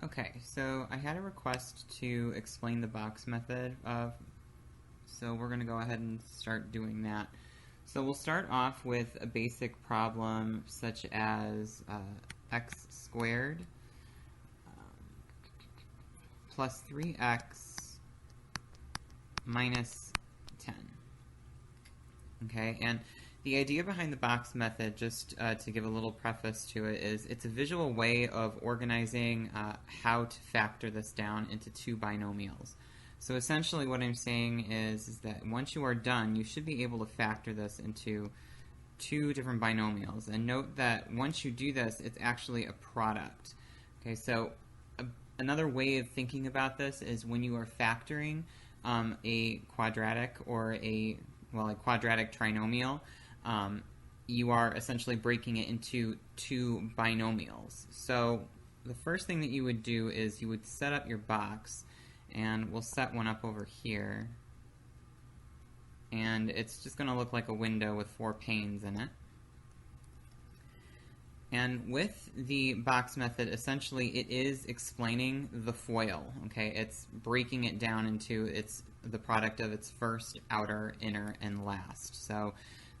Okay, so I had a request to explain the box method, so we're going to go ahead and start doing that. So we'll start off with a basic problem such as x squared plus 3x minus 10. Okay, and the idea behind the box method, just to give a little preface to it, is it's a visual way of organizing how to factor this down into two binomials. So essentially what I'm saying is that once you are done, you should be able to factor this into two different binomials. And note that once you do this, it's actually a product. Okay, so another way of thinking about this is when you are factoring a quadratic or a quadratic trinomial, you are essentially breaking it into two binomials. So the first thing that you would do is you would set up your box, and we'll set one up over here, and it's just going to look like a window with 4 panes in it. And with the box method, essentially it is explaining the FOIL, okay? It's breaking it down into the product of its first, outer, inner, and last. So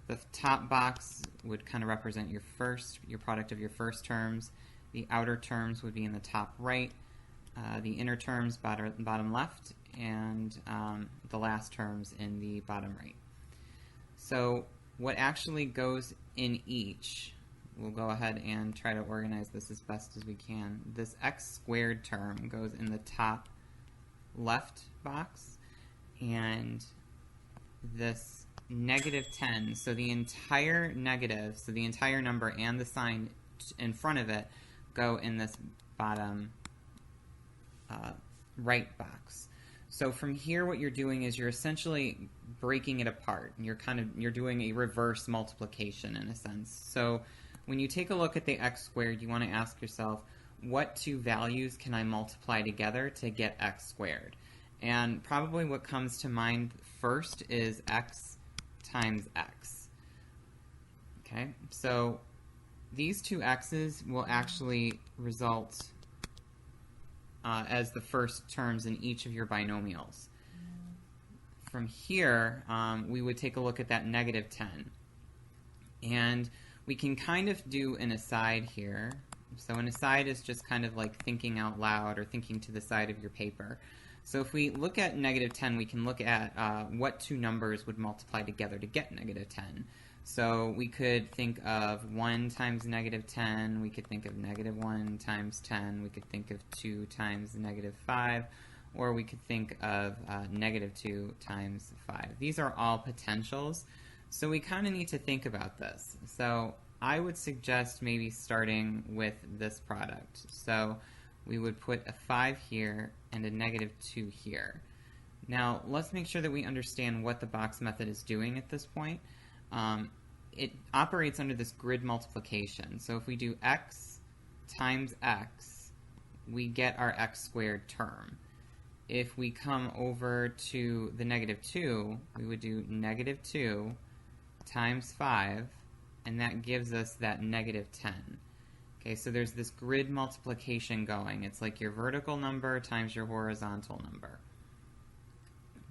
the top box would kind of represent your product of your first terms. The outer terms would be in the top right, the inner terms bottom left, and the last terms in the bottom right. So what actually goes in each, we'll go ahead and try to organize this as best as we can. This x squared term goes in the top left box, and this -10, so the entire negative, so the entire number and the sign in front of it go in this bottom right box. So from here, what you're doing is you're essentially breaking it apart. You're doing a reverse multiplication in a sense. So when you take a look at the x squared, you want to ask yourself, what two values can I multiply together to get x squared? And probably what comes to mind first is x times x. Okay, so these two x's will actually result as the first terms in each of your binomials. From here, we would take a look at that -10. And we can kind of do an aside here. So an aside is just kind of like thinking out loud or thinking to the side of your paper. So if we look at -10, we can look at what two numbers would multiply together to get -10. So we could think of 1 times -10, we could think of -1 times 10, we could think of 2 times -5, or we could think of -2 times 5. These are all potentials, so we kind of need to think about this. So I would suggest maybe starting with this product. So we would put a 5 here and a -2 here. Now let's make sure that we understand what the box method is doing at this point. It operates under this grid multiplication. So if we do x times x, we get our x squared term. If we come over to the -2, we would do -2 times 5, and that gives us that -10. Okay, so there's this grid multiplication going. It's like your vertical number times your horizontal number.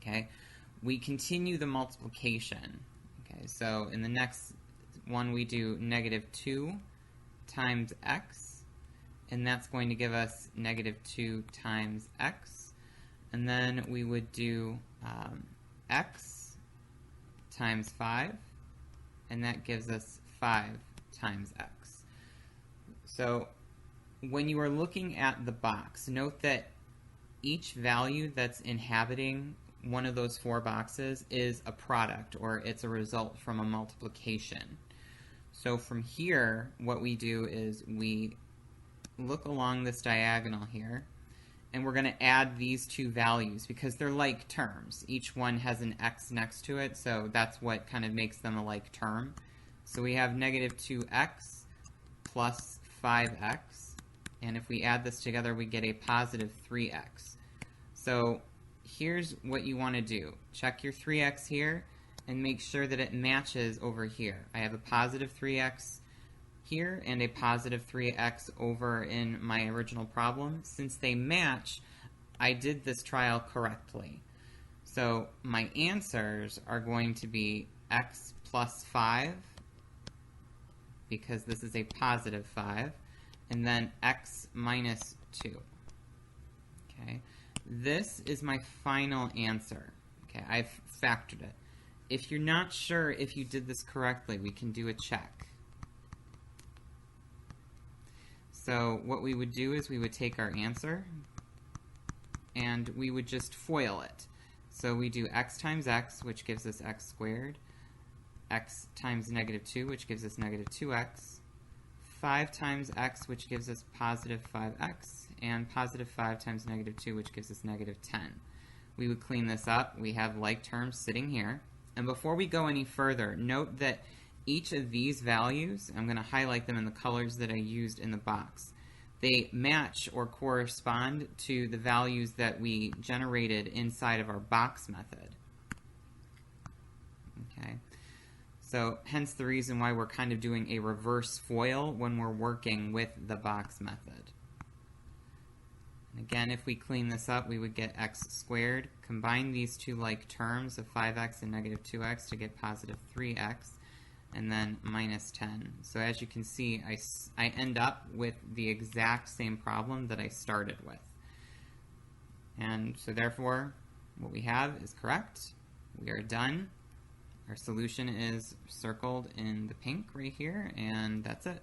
Okay, we continue the multiplication. Okay, so in the next one we do -2 times x, and that's going to give us -2 times x. And then we would do x times 5, and that gives us 5 times x. So when you are looking at the box, note that each value that's inhabiting one of those 4 boxes is a product, or it's a result from a multiplication. So from here, what we do is we look along this diagonal here, and we're going to add these two values because they're like terms. Each one has an x next to it, so that's what kind of makes them a like term. So we have -2x plus 5x, and if we add this together, we get a positive 3x. So here's what you want to do. Check your 3x here and make sure that it matches over here. I have a positive 3x here and a positive 3x over in my original problem. Since they match, I did this trial correctly. So my answers are going to be x plus 5, because this is a positive 5, and then x minus 2. Okay, this is my final answer. Okay, I've factored it. If you're not sure if you did this correctly, we can do a check. So what we would do is we would take our answer and we would just FOIL it. So we do x times x, which gives us x squared, x times negative 2, which gives us negative 2x, 5 times x, which gives us positive 5x, and positive 5 times negative 2, which gives us negative 10. We would clean this up. We have like terms sitting here. And before we go any further, note that each of these values, I'm going to highlight them in the colors that I used in the box, they match or correspond to the values that we generated inside of our box method. Okay, so hence the reason why we're kind of doing a reverse FOIL when we're working with the box method. And again, if we clean this up, we would get x squared. Combine these two like terms of 5x and negative 2x to get positive 3x, and then minus 10. So as you can see, I end up with the exact same problem that I started with. And so therefore, what we have is correct. We are done. Our solution is circled in the pink right here, and that's it.